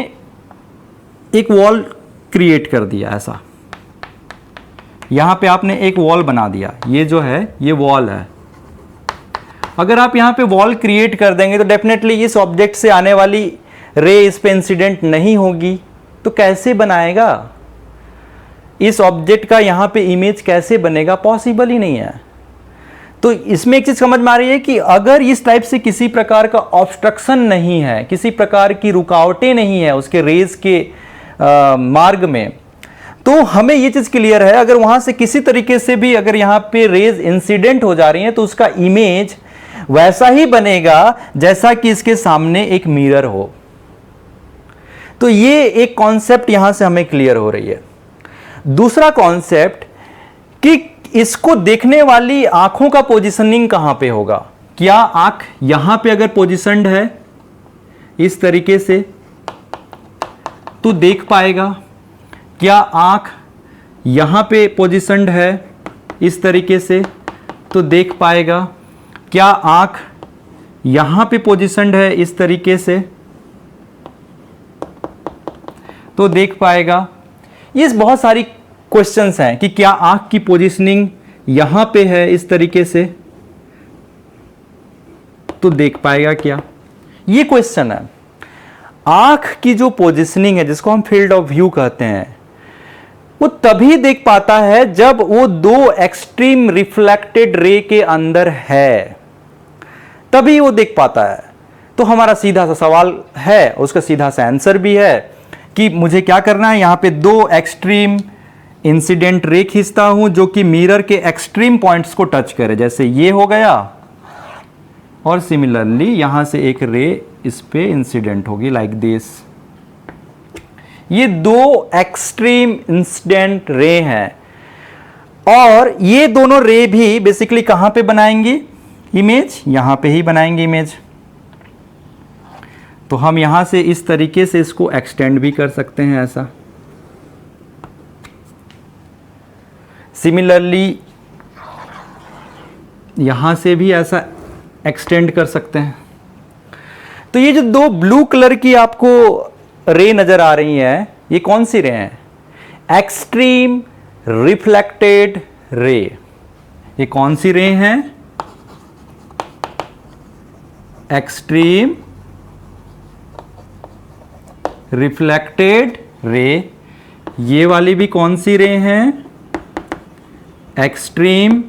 A: एक वॉल क्रिएट कर दिया ऐसा, यहाँ पे आपने एक वॉल बना दिया, ये जो है ये वॉल है। अगर आप यहाँ पे वॉल क्रिएट कर देंगे तो डेफिनेटली इस ऑब्जेक्ट से आने वाली रे इस पे इंसिडेंट नहीं होगी, तो कैसे बनाएगा इस ऑब्जेक्ट का यहाँ पे इमेज कैसे बनेगा, पॉसिबल ही नहीं है। तो इसमें एक चीज समझ में आ रही है कि अगर इस टाइप से किसी प्रकार का ऑब्स्ट्रक्शन नहीं है, किसी प्रकार की रुकावटें नहीं है उसके रेज के मार्ग में, तो हमें ये चीज क्लियर है अगर वहां से किसी तरीके से भी अगर यहाँ पे रेज इंसिडेंट हो जा रही है तो उसका इमेज वैसा ही बनेगा जैसा कि इसके सामने एक मिरर हो। तो ये एक कॉन्सेप्ट यहां से हमें क्लियर हो रही है। दूसरा कॉन्सेप्ट कि इसको देखने वाली आंखों का पोजीशनिंग कहां पे होगा। क्या आंख यहां पे अगर पोजीशनड है इस तरीके से तो देख पाएगा, क्या आंख यहां पे पोजीशनड है इस तरीके से तो देख पाएगा, क्या आंख यहां पे पोजीशनड है इस तरीके से तो देख पाएगा। ये बहुत सारी क्वेश्चंस हैं कि क्या आंख की पोजीशनिंग यहां पे है इस तरीके से तो देख पाएगा क्या, ये क्वेश्चन है। आंख की जो पोजीशनिंग है जिसको हम फील्ड ऑफ व्यू कहते हैं वो तभी देख पाता है जब वो दो एक्सट्रीम रिफ्लेक्टेड रे के अंदर है, तभी वो देख पाता है। तो हमारा सीधा सा सवाल है, उसका सीधा सा आंसर भी है कि मुझे क्या करना है, यहां पे दो एक्सट्रीम इंसिडेंट रे खींचता हूं जो कि मिरर के एक्सट्रीम पॉइंट्स को टच करे, जैसे ये हो गया, और सिमिलरली यहां से एक रे इस पे इंसिडेंट होगी लाइक दिस। ये दो एक्सट्रीम इंसिडेंट रे हैं और ये दोनों रे भी बेसिकली कहां पे बनाएंगे इमेज, यहां पे ही बनाएंगे इमेज। तो हम यहां से इस तरीके से इसको एक्सटेंड भी कर सकते हैं ऐसा। सिमिलरली यहां से भी ऐसा एक्सटेंड कर सकते हैं। तो ये जो दो ब्लू कलर की आपको रे नजर आ रही हैं, ये कौन सी रे हैं, एक्सट्रीम रिफ्लेक्टेड रे। ये कौन सी रे हैं, एक्सट्रीम रिफ्लेक्टेड रे। ये वाली भी कौन सी रे हैं, एक्सट्रीम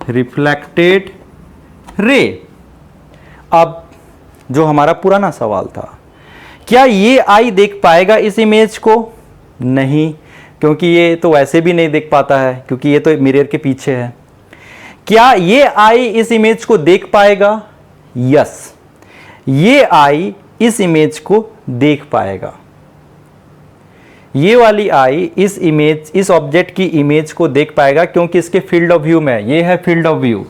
A: रिफ्लेक्टेड रे। अब जो हमारा पुराना सवाल था, क्या ये आई देख पाएगा इस इमेज को, नहीं, क्योंकि ये तो वैसे भी नहीं देख पाता है क्योंकि ये तो मिरर के पीछे है। क्या ये आई इस इमेज को देख पाएगा, यस, ये आई इस इमेज को देख पाएगा। ये वाली आई इस इमेज, इस ऑब्जेक्ट की इमेज को देख पाएगा क्योंकि इसके फील्ड ऑफ व्यू में, ये है फील्ड ऑफ व्यू,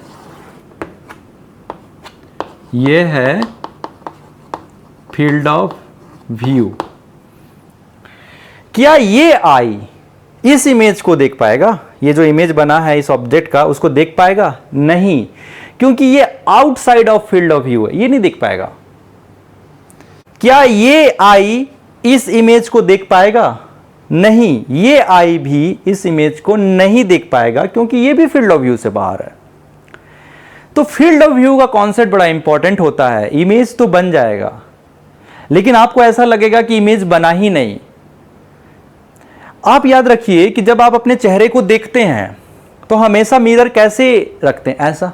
A: ये है फील्ड ऑफ व्यू। क्या ये आई इस इमेज को देख पाएगा, ये जो इमेज बना है इस ऑब्जेक्ट का उसको देख पाएगा, नहीं, क्योंकि ये outside of field of view है, ये नहीं देख पाएगा। क्या ये आई इस इमेज को देख पाएगा, नहीं, ये आई भी इस इमेज को नहीं देख पाएगा क्योंकि ये भी फील्ड ऑफ व्यू से बाहर है। तो फील्ड ऑफ व्यू का कॉन्सेप्ट बड़ा इंपॉर्टेंट होता है। इमेज तो बन जाएगा लेकिन आपको ऐसा लगेगा कि इमेज बना ही नहीं। आप याद रखिए कि जब आप अपने चेहरे को देखते हैं तो हमेशा मिरर कैसे रखते हैं, ऐसा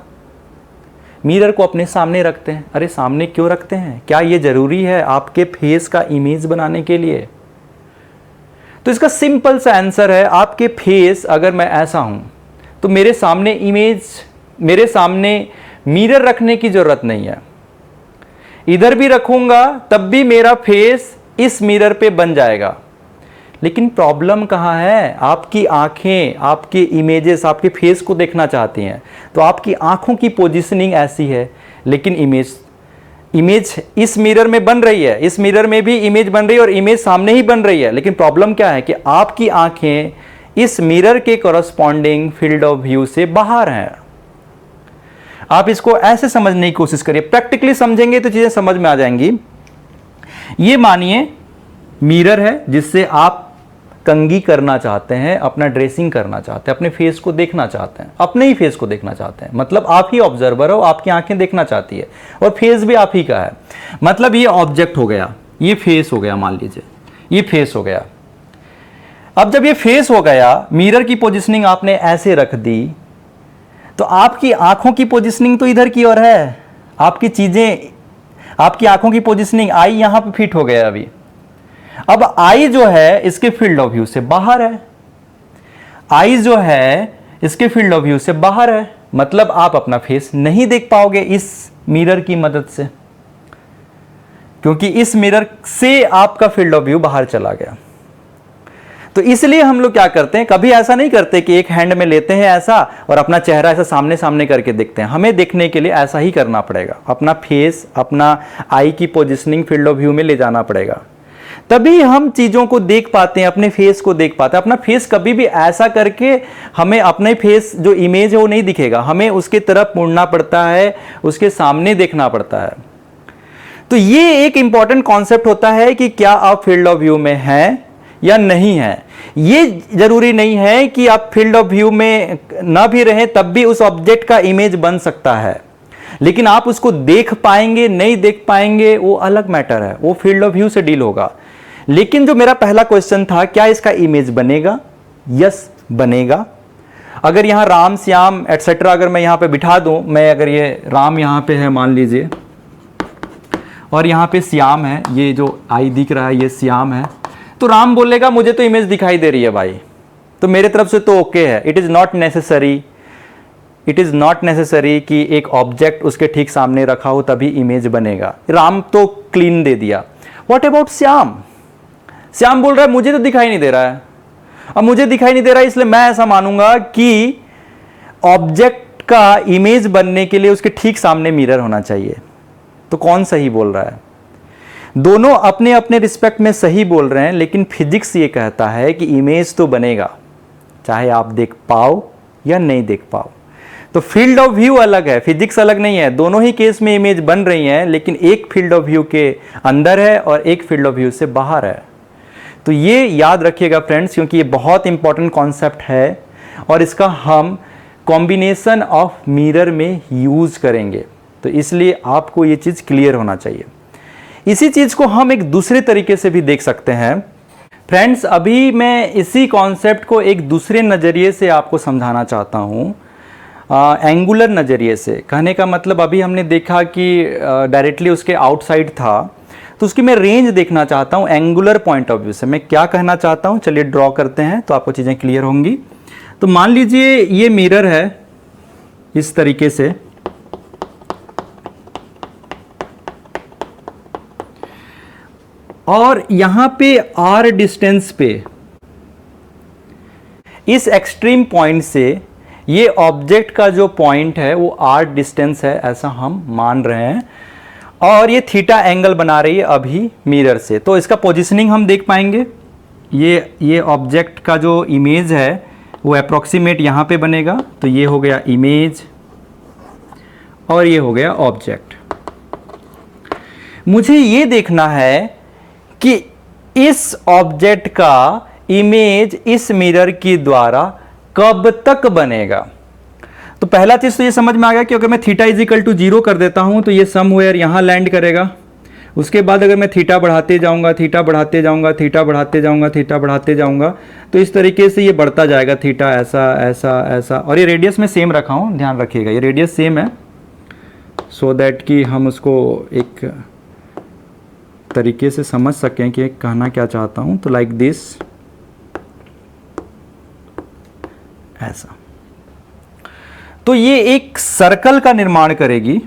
A: मिरर को अपने सामने रखते हैं। अरे सामने क्यों रखते हैं, क्या यह जरूरी है आपके फेस का इमेज बनाने के लिए? तो इसका सिंपल सा आंसर है, आपके फेस अगर मैं ऐसा हूं तो मेरे सामने इमेज, मेरे सामने मिरर रखने की जरूरत नहीं है। इधर भी रखूंगा तब भी मेरा फेस इस मिरर पे बन जाएगा। लेकिन प्रॉब्लम कहां है, आपकी आंखें, आपके इमेजेस आपके फेस को देखना चाहती हैं, तो आपकी आंखों की पोजीशनिंग ऐसी है, लेकिन इमेज इस मिरर में बन रही है, इस मिरर में भी इमेज बन रही है और इमेज सामने ही बन रही है। लेकिन प्रॉब्लम क्या है कि आपकी आंखें इस मिरर के कॉरस्पॉन्डिंग फील्ड ऑफ व्यू से बाहर हैं। आप इसको ऐसे समझने की कोशिश करिए, प्रैक्टिकली समझेंगे तो चीजें समझ में आ जाएंगी। ये मानिए मिरर है जिससे आपका कंघी करना चाहते हैं, अपना ड्रेसिंग करना चाहते हैं, अपने फेस को देखना चाहते हैं, अपने ही फेस को देखना चाहते हैं। मतलब आप ही ऑब्जर्वर हो, आपकी आंखें देखना चाहती है और फेस भी आप ही का है। मतलब ये ऑब्जेक्ट हो गया, ये फेस हो गया, मान लीजिए ये फेस हो गया। अब जब ये फेस हो गया, मिरर की पोजिशनिंग आपने ऐसे रख दी, तो आपकी आंखों की पोजिशनिंग तो इधर की ओर है। आपकी चीजें, आपकी आंखों की पोजिशनिंग, आई यहां पे फिट हो गया अभी। अब आई जो है इसके फील्ड ऑफ व्यू से बाहर है, आई जो है इसके फील्ड ऑफ व्यू से बाहर है। मतलब आप अपना फेस नहीं देख पाओगे इस मिरर की मदद से, क्योंकि इस मिरर से आपका फील्ड ऑफ व्यू बाहर चला गया। तो इसलिए हम लोग क्या करते हैं, कभी ऐसा नहीं करते कि एक हैंड में लेते हैं ऐसा और अपना चेहरा ऐसा सामने सामने करके देखते हैं। हमें देखने के लिए ऐसा ही करना पड़ेगा, अपना फेस, अपना आई की पोजिशनिंग फील्ड ऑफ व्यू में ले जाना पड़ेगा, तभी हम चीजों को देख पाते हैं, अपने फेस को देख पाते हैं। अपना फेस कभी भी ऐसा करके हमें अपने फेस जो इमेज है वो नहीं दिखेगा, हमें उसके तरफ मुड़ना पड़ता है, उसके सामने देखना पड़ता है। तो ये एक इंपॉर्टेंट कॉन्सेप्ट होता है कि क्या आप फील्ड ऑफ व्यू में हैं या नहीं है। ये जरूरी नहीं है कि आप फील्ड ऑफ व्यू में ना भी रहें तब भी उस ऑब्जेक्ट का इमेज बन सकता है, लेकिन आप उसको देख पाएंगे नहीं देख पाएंगे वो अलग मैटर है, वो फील्ड ऑफ व्यू से डील होगा। लेकिन जो मेरा पहला क्वेश्चन था, क्या इसका इमेज बनेगा? यस बनेगा। अगर यहां राम श्याम एटसेट्रा अगर मैं यहां पे बिठा दूं, मैं अगर ये राम यहां पे है मान लीजिए और यहां पे श्याम है, ये जो आई दिख रहा है ये श्याम है, तो राम बोलेगा मुझे तो इमेज दिखाई दे रही है भाई, तो मेरे तरफ से तो ओके है। इट इज नॉट नेसेसरी कि एक ऑब्जेक्ट उसके ठीक सामने रखा हो तभी इमेज बनेगा। राम तो क्लीन दे दिया। What about Shyam? श्याम बोल रहा है मुझे तो दिखाई नहीं दे रहा है। अब मुझे दिखाई नहीं दे रहा है इसलिए मैं ऐसा मानूंगा कि ऑब्जेक्ट का इमेज बनने के लिए उसके ठीक सामने मिरर होना चाहिए। तो कौन सही बोल रहा है? दोनों अपने अपने रिस्पेक्ट में सही बोल रहे हैं, लेकिन फिजिक्स ये कहता है कि इमेज तो बनेगा, चाहे आप देख पाओ या नहीं देख पाओ। तो फील्ड ऑफ व्यू अलग है, फिजिक्स अलग नहीं है। दोनों ही केस में इमेज बन रही है, लेकिन एक फील्ड ऑफ व्यू के अंदर है और एक फील्ड ऑफ व्यू से बाहर है। तो ये याद रखिएगा फ्रेंड्स, क्योंकि ये बहुत इंपॉर्टेंट कॉन्सेप्ट है और इसका हम कॉम्बिनेशन ऑफ मिरर में यूज करेंगे। तो इसलिए आपको ये चीज क्लियर होना चाहिए। इसी चीज को हम एक दूसरे तरीके से भी देख सकते हैं फ्रेंड्स। अभी मैं इसी कॉन्सेप्ट को एक दूसरे नजरिए से आपको समझाना चाहता हूं, एंगुलर नजरिए से। कहने का मतलब अभी हमने देखा कि डायरेक्टली उसके आउटसाइड था, तो उसकी मैं रेंज देखना चाहता हूं एंगुलर पॉइंट ऑफ व्यू से। मैं क्या कहना चाहता हूं, चलिए ड्रॉ करते हैं तो आपको चीजें क्लियर होंगी। तो मान लीजिए ये मिरर है इस तरीके से, और यहां पे r डिस्टेंस पे इस एक्सट्रीम पॉइंट से ये ऑब्जेक्ट का जो पॉइंट है वो r डिस्टेंस है, ऐसा हम मान रहे हैं। और ये थीटा एंगल बना रही है अभी मिरर से, तो इसका पोजीशनिंग हम देख पाएंगे। ये ऑब्जेक्ट का जो इमेज है वो अप्रोक्सीमेट यहां पे बनेगा, तो ये हो गया इमेज और ये हो गया ऑब्जेक्ट। मुझे ये देखना है कि इस ऑब्जेक्ट का इमेज इस मिरर की द्वारा कब तक बनेगा। तो पहला चीज तो ये समझ में आ गया कि अगर मैं थीटा इज इक्वल टू 0 कर देता हूं तो ये समवेयर यहां लैंड करेगा। उसके बाद अगर मैं थीटा बढ़ाते जाऊंगा, थीटा बढ़ाते जाऊंगा, थीटा बढ़ाते जाऊंगा, थीटा बढ़ाते जाऊंगा, तो इस तरीके से ये बढ़ता जाएगा, थीटा ऐसा ऐसा ऐसा। और ये रेडियस में सेम रखा हूं, ध्यान रखिएगा ये रेडियस सेम है, सो दैट कि हम उसको एक तरीके से समझ सकें कि कहना क्या चाहता हूं। तो लाइक दिस, ऐसा। तो ये एक सर्कल का निर्माण करेगी।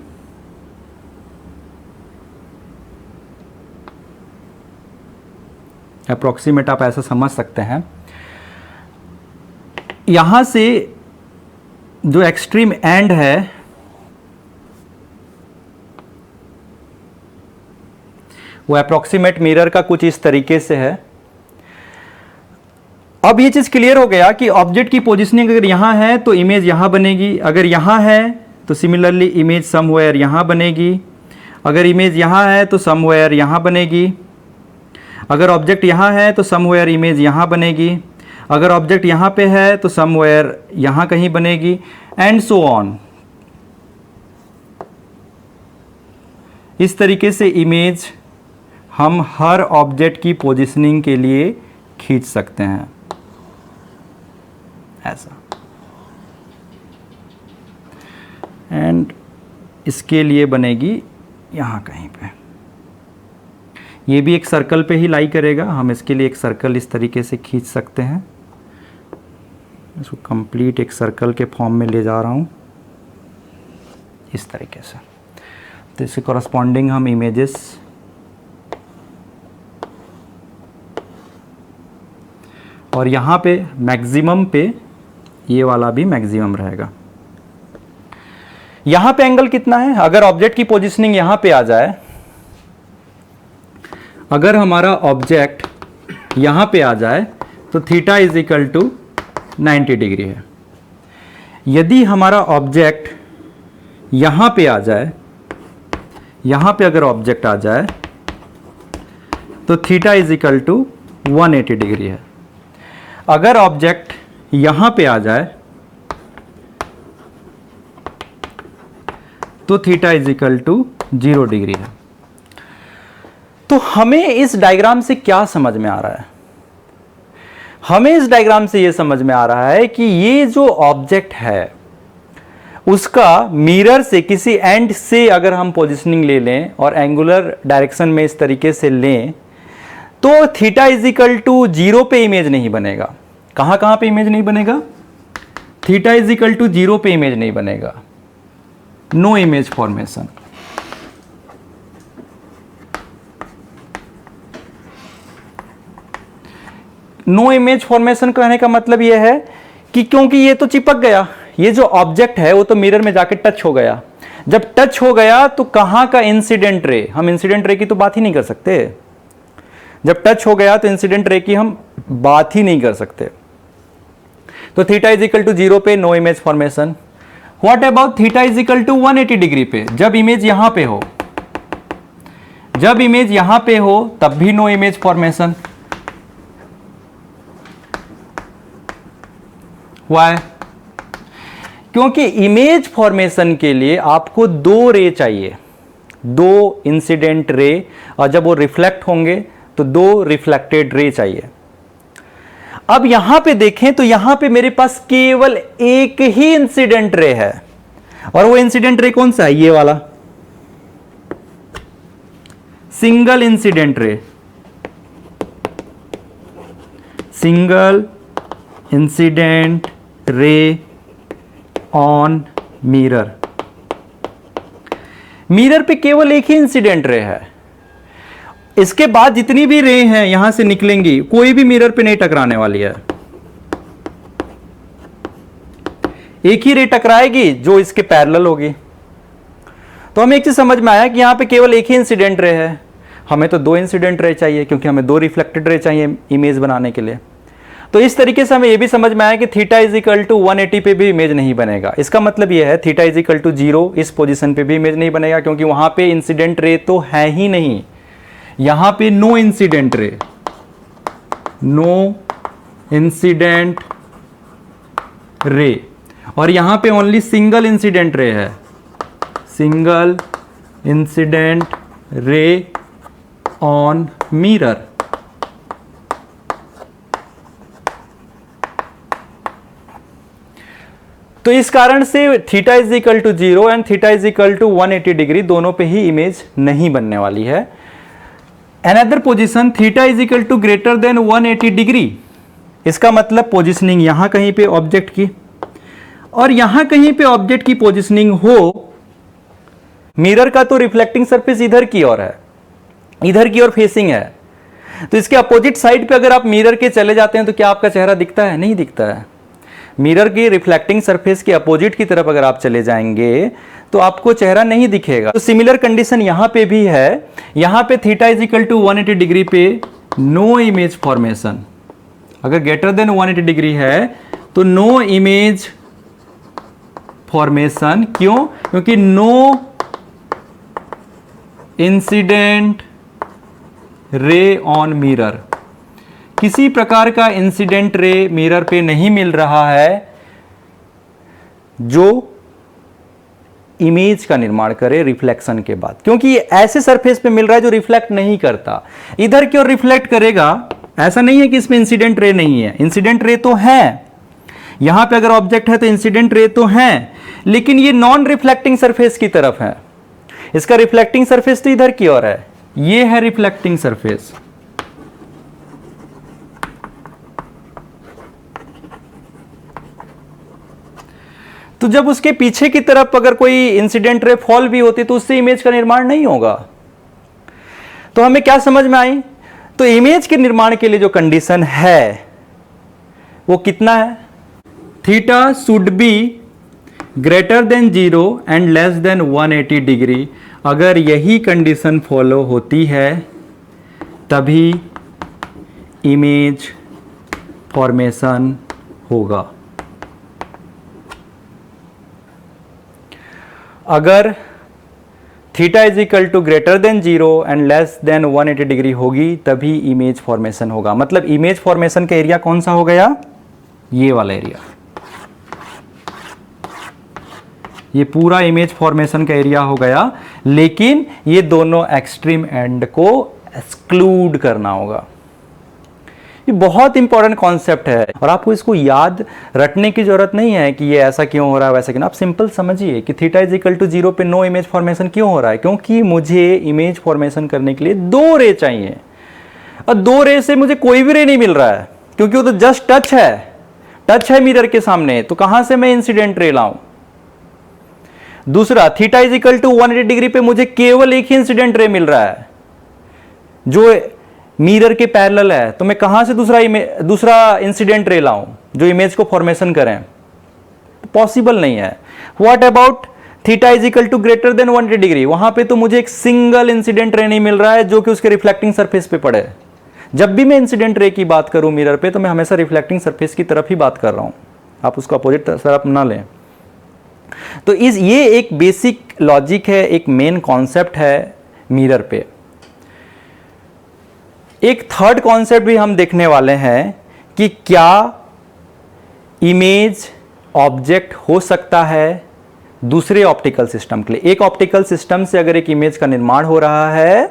A: अप्रोक्सीमेट आप ऐसा समझ सकते हैं। यहां से जो एक्सट्रीम एंड है वो अप्रोक्सीमेट मिरर का कुछ इस तरीके से है। अब ये चीज क्लियर हो गया कि ऑब्जेक्ट की पोजीशनिंग अगर यहां है तो इमेज यहां बनेगी, अगर यहां है तो सिमिलरली इमेज समवेयर यहां बनेगी, अगर इमेज यहां है तो समवेयर यहां बनेगी, अगर ऑब्जेक्ट यहाँ है तो समवेयर इमेज यहाँ बनेगी, अगर ऑब्जेक्ट यहाँ पे है तो समवेयर यहाँ कहीं बनेगी, एंड सो ऑन। इस तरीके से इमेज हम हर ऑब्जेक्ट की पोजीशनिंग के लिए खींच सकते हैं, ऐसा। एंड इसके लिए बनेगी यहाँ कहीं पे, ये भी एक सर्कल पे ही लाई करेगा। हम इसके लिए एक सर्कल इस तरीके से खींच सकते हैं, इसको कंप्लीट एक सर्कल के फॉर्म में ले जा रहा हूँ इस तरीके से। तो इसके कॉरस्पॉन्डिंग हम इमेजेस और यहाँ पे मैक्सिमम पे ये वाला भी मैक्सिमम रहेगा। यहाँ पे एंगल कितना है, अगर ऑब्जेक्ट की पोजीशनिंग यहाँ पे आ जाए, अगर हमारा ऑब्जेक्ट यहाँ पे आ जाए तो theta is equal to 90 degree है। यदि हमारा ऑब्जेक्ट यहाँ पे आ जाए, यहाँ पे अगर ऑब्जेक्ट आ जाए तो theta is equal to 180 degree है। अगर ऑब्जेक्ट यहाँ पे आ जाए तो theta is equal to 0 degree है। तो हमें इस डायग्राम से क्या समझ में आ रहा है? हमें इस डायग्राम से यह समझ में आ रहा है कि ये जो ऑब्जेक्ट है उसका मिरर से किसी एंड से अगर हम पोजीशनिंग ले लें और एंगुलर डायरेक्शन में इस तरीके से लें तो थीटा इज इक्वल टू 0 पे इमेज नहीं बनेगा। कहां कहां पे इमेज नहीं बनेगा? थीटा इज इक्वल टू 0 पे इमेज नहीं बनेगा, no image formation. No image formation कहने का मतलब यह है कि क्योंकि ये तो चिपक गया, ये जो ऑब्जेक्ट है वो तो मिरर में जाके टच हो गया। जब टच हो गया तो कहां का इंसिडेंट रे, हम इंसिडेंट रे की तो बात ही नहीं कर सकते। जब टच हो गया तो इंसिडेंट रे की हम बात ही नहीं कर सकते। तो थीटा इज इक्वल टू 0 पे no image formation. What about theta is equal to 180 degree पे? जब इमेज यहां पे हो, जब इमेज यहां पे हो तब भी नो इमेज फॉर्मेशन। व्हाई? क्योंकि इमेज फॉर्मेशन के लिए आपको 2 रे चाहिए, 2 इंसिडेंट रे, और जब वो रिफ्लेक्ट होंगे तो 2 रिफ्लेक्टेड रे चाहिए। अब यहां पे देखें तो यहां पे मेरे पास केवल एक ही इंसिडेंट रे है, और वो इंसिडेंट रे कौन सा है? ये वाला सिंगल इंसिडेंट रे, single incident ray on mirror. Mirror पे केवल एक ही इंसिडेंट रे है, इसके बाद जितनी भी रे हैं यहां से निकलेंगी, कोई भी मिरर पे नहीं टकराने वाली है। एक ही रे टकराएगी जो इसके पैरेलल होगी। तो हमें एक चीज समझ में आया कि यहां पे केवल एक ही इंसिडेंट रे है, हमें तो 2 इंसिडेंट रे चाहिए क्योंकि हमें 2 रिफ्लेक्टेड रे चाहिए इमेज बनाने के लिए। तो इस तरीके से हमें यह भी समझ में आया कि थीटा इज इक्वल टू 180 पे भी इमेज नहीं बनेगा। इसका मतलब यह है थीटा इज इक्वल टू 0 इस पोजीशन पे भी इमेज नहीं बनेगा, क्योंकि वहां पे इंसिडेंट रे तो है ही नहीं। यहां पे no incident ray, no incident ray, और यहां पे ओनली सिंगल इंसिडेंट रे है, single incident ray on mirror. तो इस कारण से theta is equal to 0 and theta is equal to 180 degree दोनों पे ही इमेज नहीं बनने वाली है। Another position theta is equal to greater than 180 degree, इसका मतलब पोजीशनिंग यहां कहीं पे ऑब्जेक्ट की और यहां कहीं पे ऑब्जेक्ट की पोजीशनिंग हो। मिरर का तो रिफ्लेक्टिंग सरफेस इधर की ओर है, इधर की ओर फेसिंग है, तो इसके अपोजिट साइड पे अगर आप मिरर के चले जाते हैं तो क्या आपका चेहरा दिखता है? नहीं दिखता है। मिरर की रिफ्लेक्टिंग सरफेस के अपोजिट की तरफ अगर आप चले जाएंगे तो आपको चेहरा नहीं दिखेगा। तो सिमिलर कंडीशन यहां पे भी है। यहां पे theta is equal to 180 degree पे नो इमेज फॉर्मेशन, अगर ग्रेटर देन 180 डिग्री है तो नो इमेज फॉर्मेशन। क्यों? क्योंकि no incident ray on mirror, किसी प्रकार का इंसिडेंट रे मिरर पे नहीं मिल रहा है जो इमेज का निर्माण करे रिफ्लेक्शन के बाद, क्योंकि ये ऐसे सरफेस पे मिल रहा है जो रिफ्लेक्ट नहीं करता। इधर क्यों रिफ्लेक्ट करेगा? ऐसा नहीं है कि इसमें इंसिडेंट रे नहीं है, इंसिडेंट रे तो है, यहां पे अगर ऑब्जेक्ट है तो इंसिडेंट रे तो है, लेकिन ये नॉन रिफ्लेक्टिंग सरफेस की तरफ है। इसका रिफ्लेक्टिंग सरफेस तो इधर की ओर है, ये है रिफ्लेक्टिंग सरफेस। तो जब उसके पीछे की तरफ अगर कोई इंसिडेंट रे फॉल भी होती तो उससे इमेज का निर्माण नहीं होगा। तो हमें क्या समझ में आई? तो इमेज के निर्माण के लिए जो कंडीशन है वो कितना है? Theta should be greater than 0 and less than 180 degree. अगर यही कंडीशन फॉलो होती है तभी इमेज फॉर्मेशन होगा। अगर theta is equal to greater than 0 and less than 180 degree होगी तभी इमेज फॉर्मेशन होगा। मतलब इमेज फॉर्मेशन का एरिया कौन सा हो गया? ये वाला एरिया, ये पूरा इमेज फॉर्मेशन का एरिया हो गया, लेकिन ये दोनों एक्सट्रीम एंड को एक्सक्लूड करना होगा। ये बहुत इंपॉर्टेंट कॉन्सेप्ट है और आपको इसको याद रटने की जरूरत नहीं है कि ये ऐसा क्यों हो रहा है वैसा क्यों। आप सिंपल समझिए कि थीटा इज इक्वल टू 0 पे नो इमेज फॉर्मेशन क्यों हो रहा है? क्योंकि मुझे इमेज फॉर्मेशन करने के लिए 2 रे चाहिए और 2 रे से मुझे कोई भी रे नहीं मिल रहा है, क्योंकि वो तो जस्ट टच है मिरर के सामने, तो कहां से मैं इंसिडेंट रे लाऊं? दूसरा, theta is equal to 180 degree पे मुझे केवल एक ही इंसिडेंट रे मिल रहा है जो मिरर के पैरेलल है, तो मैं कहां से दूसरा इंसिडेंट रे लाऊं जो इमेज को फॉर्मेशन करें? पॉसिबल नहीं है। What about theta is equal to greater than 180 degree? वहां पे तो मुझे एक सिंगल इंसिडेंट रे नहीं मिल रहा है जो कि उसके रिफ्लेक्टिंग सरफेस पे पड़े। जब भी मैं इंसिडेंट रे की बात करूं मिरर पे, तो मैं हमेशा रिफ्लेक्टिंग सरफेस की तरफ ही बात कर रहा हूं, आप उसको अपोजिट तरफ ना लें। तो ये एक बेसिक लॉजिक है, एक मेन कॉन्सेप्ट है मिरर पे। एक थर्ड कॉन्सेप्ट भी हम देखने वाले हैं कि क्या इमेज ऑब्जेक्ट हो सकता है दूसरे ऑप्टिकल सिस्टम के लिए। एक ऑप्टिकल सिस्टम से अगर एक इमेज का निर्माण हो रहा है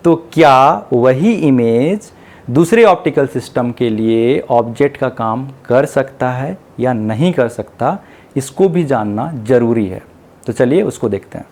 A: तो क्या वही इमेज दूसरे ऑप्टिकल सिस्टम के लिए ऑब्जेक्ट का काम कर सकता है या नहीं कर सकता, इसको भी जानना जरूरी है। तो चलिए उसको देखते हैं।